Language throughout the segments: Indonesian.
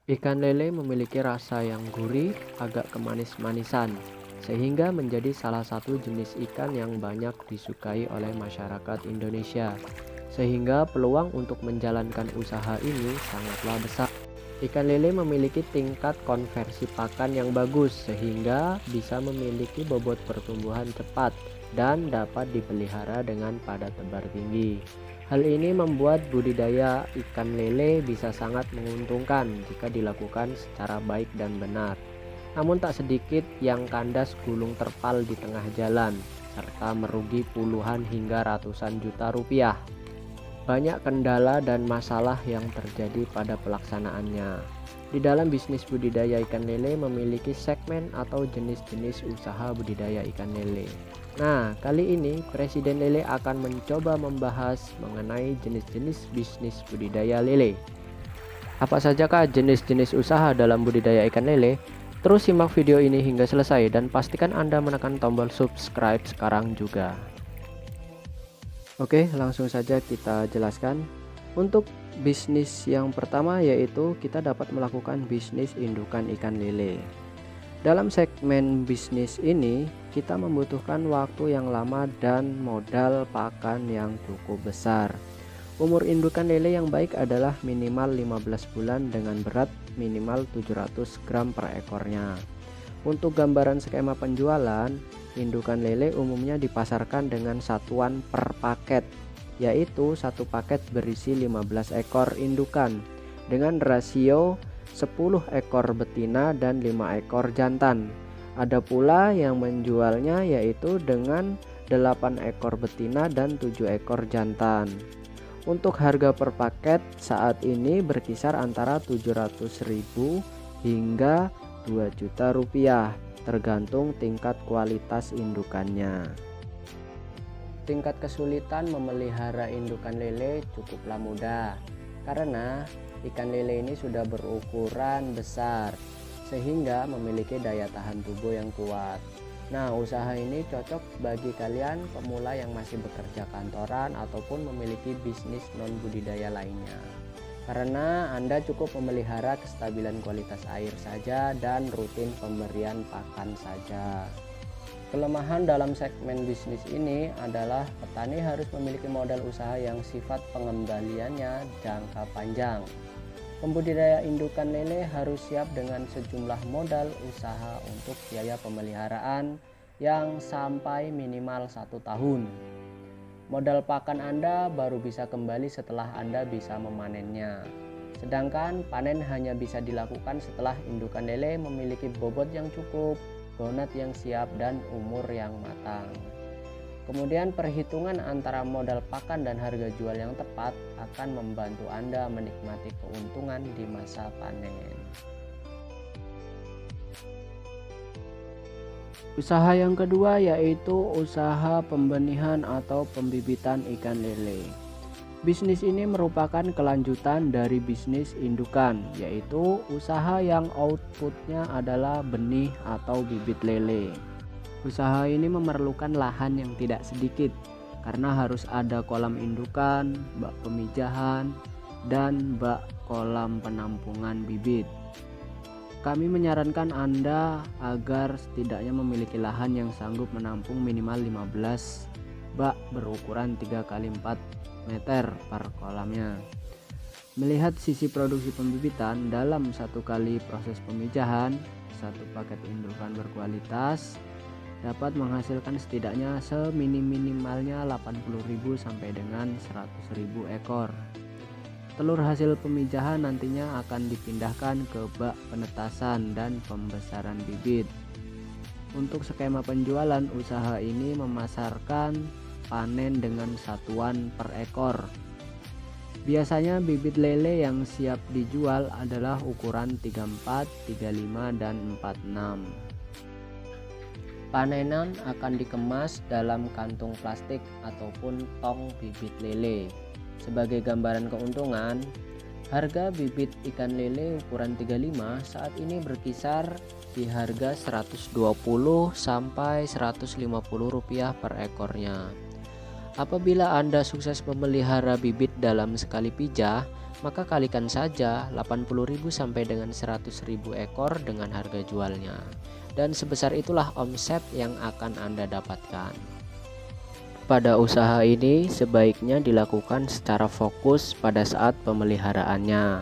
Ikan lele memiliki rasa yang gurih, agak kemanis-manisan, sehingga menjadi salah satu jenis ikan yang banyak disukai oleh masyarakat Indonesia. Sehingga peluang untuk menjalankan usaha ini sangatlah besar. Ikan lele memiliki tingkat konversi pakan yang bagus, sehingga bisa memiliki bobot pertumbuhan cepat dan dapat dipelihara dengan pada tebar tinggi. Hal ini membuat budidaya ikan lele bisa sangat menguntungkan jika dilakukan secara baik dan benar. Namun tak sedikit yang kandas gulung terpal di tengah jalan, serta merugi puluhan hingga ratusan juta rupiah. Banyak kendala dan masalah yang terjadi pada pelaksanaannya. Di dalam bisnis budidaya ikan lele memiliki segmen atau jenis-jenis usaha budidaya ikan lele. Nah, kali ini Presiden Lele akan mencoba membahas mengenai jenis-jenis bisnis budidaya lele. Apa sajakah jenis-jenis usaha dalam budidaya ikan lele? Terus simak video ini hingga selesai dan pastikan Anda menekan tombol subscribe sekarang juga. Oke, langsung saja kita jelaskan. Untuk bisnis yang pertama yaitu kita dapat melakukan bisnis indukan ikan lele. Dalam segmen bisnis ini, kita membutuhkan waktu yang lama dan modal pakan yang cukup besar. Umur indukan lele yang baik adalah minimal 15 bulan dengan berat minimal 700 gram per ekornya. Untuk gambaran skema penjualan, indukan lele umumnya dipasarkan dengan satuan per paket, yaitu satu paket berisi 15 ekor indukan dengan rasio 10 ekor betina dan 5 ekor jantan. Ada pula yang menjualnya yaitu dengan 8 ekor betina dan 7 ekor jantan. Untuk harga per paket saat ini berkisar antara 700.000 hingga 2 juta rupiah, tergantung tingkat kualitas indukannya. Tingkat kesulitan memelihara indukan lele cukuplah mudah, karena ikan lele ini sudah berukuran besar sehingga memiliki daya tahan tubuh yang kuat. Nah, usaha ini cocok bagi kalian pemula yang masih bekerja kantoran ataupun memiliki bisnis non budidaya lainnya. Karena Anda cukup memelihara kestabilan kualitas air saja dan rutin pemberian pakan saja. Kelemahan dalam segmen bisnis ini adalah petani harus memiliki modal usaha yang sifat pengembaliannya jangka panjang. Pembudidaya indukan lele harus siap dengan sejumlah modal usaha untuk biaya pemeliharaan yang sampai minimal 1 tahun. Modal pakan Anda baru bisa kembali setelah Anda bisa memanennya. Sedangkan panen hanya bisa dilakukan setelah indukan lele memiliki bobot yang cukup, bonat yang siap, dan umur yang matang. Kemudian perhitungan antara modal pakan dan harga jual yang tepat akan membantu Anda menikmati keuntungan di masa panen. Usaha yang kedua yaitu usaha pembenihan atau pembibitan ikan lele. Bisnis ini merupakan kelanjutan dari bisnis indukan, yaitu usaha yang outputnya adalah benih atau bibit lele. Usaha ini memerlukan lahan yang tidak sedikit karena harus ada kolam indukan, bak pemijahan, dan bak kolam penampungan bibit. Kami menyarankan Anda agar setidaknya memiliki lahan yang sanggup menampung minimal 15 bak berukuran 3 x 4 meter per kolamnya. Melihat sisi produksi pembibitan, dalam satu kali proses pemijahan, satu paket indukan berkualitas dapat menghasilkan setidaknya seminimalnya 80.000 sampai dengan 100.000 ekor. Telur hasil pemijahan nantinya akan dipindahkan ke bak penetasan dan pembesaran bibit. Untuk skema penjualan, usaha ini memasarkan panen dengan satuan per ekor. Biasanya bibit lele yang siap dijual adalah ukuran 34, 35, dan 46. Panenan akan dikemas dalam kantung plastik ataupun tong bibit lele. Sebagai gambaran keuntungan, harga bibit ikan lele ukuran 35 saat ini berkisar di harga 120 sampai 150 rupiah per ekornya. Apabila Anda sukses memelihara bibit dalam sekali pijah, maka kalikan saja 80.000 sampai dengan 100.000 ekor dengan harga jualnya. Dan sebesar itulah omset yang akan Anda dapatkan. Pada usaha ini sebaiknya dilakukan secara fokus pada saat pemeliharaannya,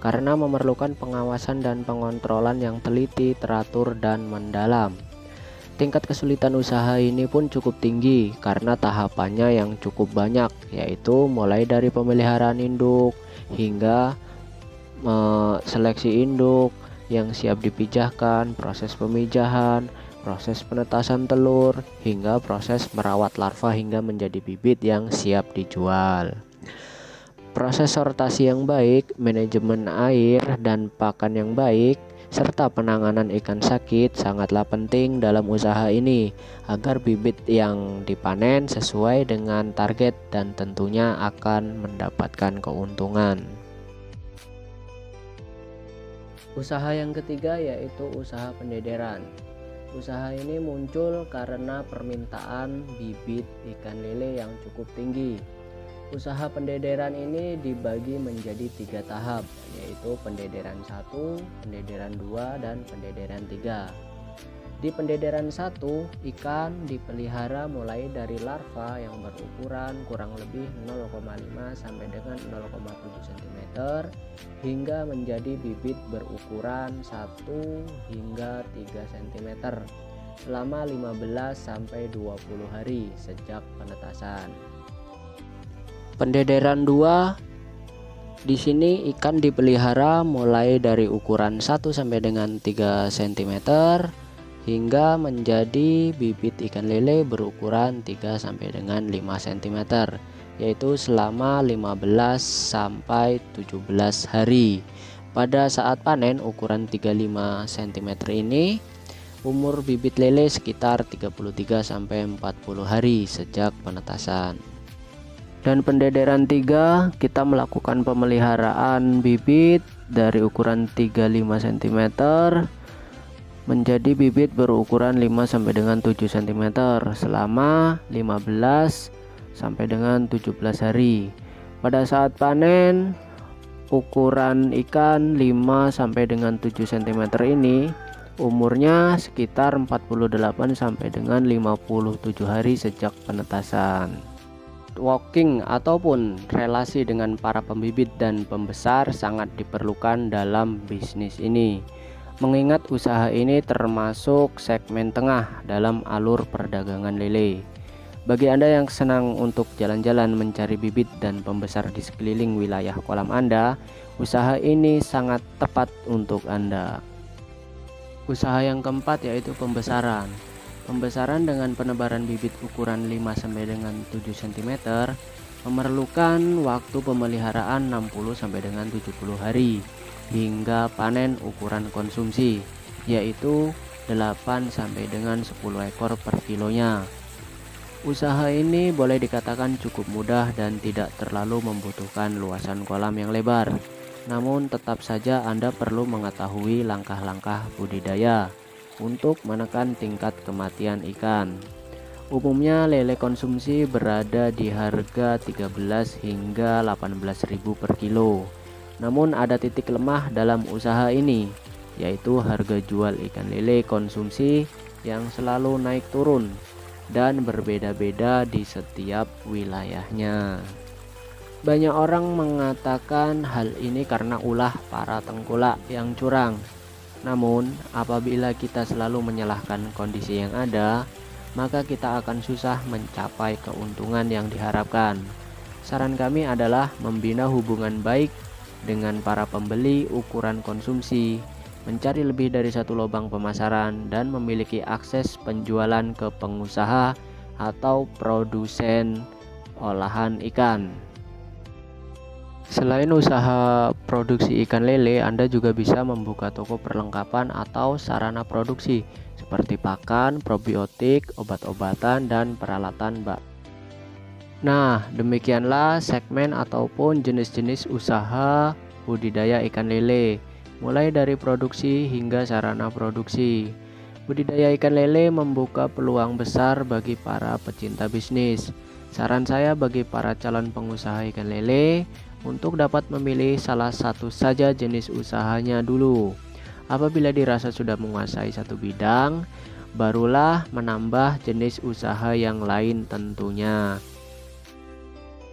karena memerlukan pengawasan dan pengontrolan yang teliti, teratur, dan mendalam. Tingkat kesulitan usaha ini pun cukup tinggi karena tahapannya yang cukup banyak, yaitu mulai dari pemeliharaan induk hingga seleksi induk yang siap dipijahkan, proses pemijahan, proses penetasan telur, hingga proses merawat larva hingga menjadi bibit yang siap dijual. Proses sortasi yang baik, manajemen air dan pakan yang baik, serta penanganan ikan sakit sangatlah penting dalam usaha ini agar bibit yang dipanen sesuai dengan target dan tentunya akan mendapatkan keuntungan. Usaha yang ketiga yaitu usaha pendederan. Usaha ini muncul karena permintaan bibit ikan lele yang cukup tinggi. Usaha pendederan ini dibagi menjadi 3 tahap, yaitu pendederan 1, pendederan 2, dan pendederan 3. Di pendederan 1, ikan dipelihara mulai dari larva yang berukuran kurang lebih 0,5 sampai dengan 0,7 cm hingga menjadi bibit berukuran 1 hingga 3 cm selama 15 sampai 20 hari sejak penetasan. Pendederan 2, di sini ikan dipelihara mulai dari ukuran 1 sampai dengan 3 cm hingga menjadi bibit ikan lele berukuran 3 sampai dengan 5 cm, yaitu selama 15 sampai 17 hari. Pada saat panen ukuran 35 cm ini, umur bibit lele sekitar 33 sampai 40 hari sejak penetasan. Dan pendederan 3, kita melakukan pemeliharaan bibit dari ukuran 35 cm menjadi bibit berukuran 5 sampai dengan 7 cm selama 15 sampai dengan 17 hari. Pada saat panen, ukuran ikan 5 sampai dengan 7 cm ini umurnya sekitar 48 sampai dengan 57 hari sejak penetasan. Walking ataupun relasi dengan para pembibit dan pembesar sangat diperlukan dalam bisnis ini, mengingat usaha ini termasuk segmen tengah dalam alur perdagangan lele. Bagi Anda yang senang untuk jalan-jalan mencari bibit dan pembesar di sekeliling wilayah kolam Anda, usaha ini sangat tepat untuk Anda. Usaha yang keempat yaitu pembesaran. Pembesaran dengan penebaran bibit ukuran 5 sampai dengan 7 cm memerlukan waktu pemeliharaan 60 sampai dengan 70 hari hingga panen ukuran konsumsi, yaitu 8 sampai dengan 10 ekor per kilonya. Usaha ini boleh dikatakan cukup mudah dan tidak terlalu membutuhkan luasan kolam yang lebar. Namun tetap saja Anda perlu mengetahui langkah-langkah budidaya untuk menekan tingkat kematian ikan. Umumnya lele konsumsi berada di harga 13 hingga 18.000 per kilo. Namun ada titik lemah dalam usaha ini, yaitu harga jual ikan lele konsumsi yang selalu naik turun dan berbeda-beda di setiap wilayahnya. Banyak orang mengatakan hal ini karena ulah para tengkulak yang curang. Namun, apabila kita selalu menyalahkan kondisi yang ada, maka kita akan susah mencapai keuntungan yang diharapkan. Saran kami adalah membina hubungan baik dengan para pembeli ukuran konsumsi, mencari lebih dari satu lubang pemasaran, dan memiliki akses penjualan ke pengusaha atau produsen olahan ikan. Selain usaha produksi ikan lele, Anda juga bisa membuka toko perlengkapan atau sarana produksi seperti pakan, probiotik, obat-obatan, dan peralatan bak. Nah, demikianlah segmen ataupun jenis-jenis usaha budidaya ikan lele, mulai dari produksi hingga sarana produksi. Budidaya ikan lele membuka peluang besar bagi para pecinta bisnis. Saran saya bagi para calon pengusaha ikan lele, untuk dapat memilih salah satu saja jenis usahanya dulu. Apabila dirasa sudah menguasai satu bidang, barulah menambah jenis usaha yang lain tentunya.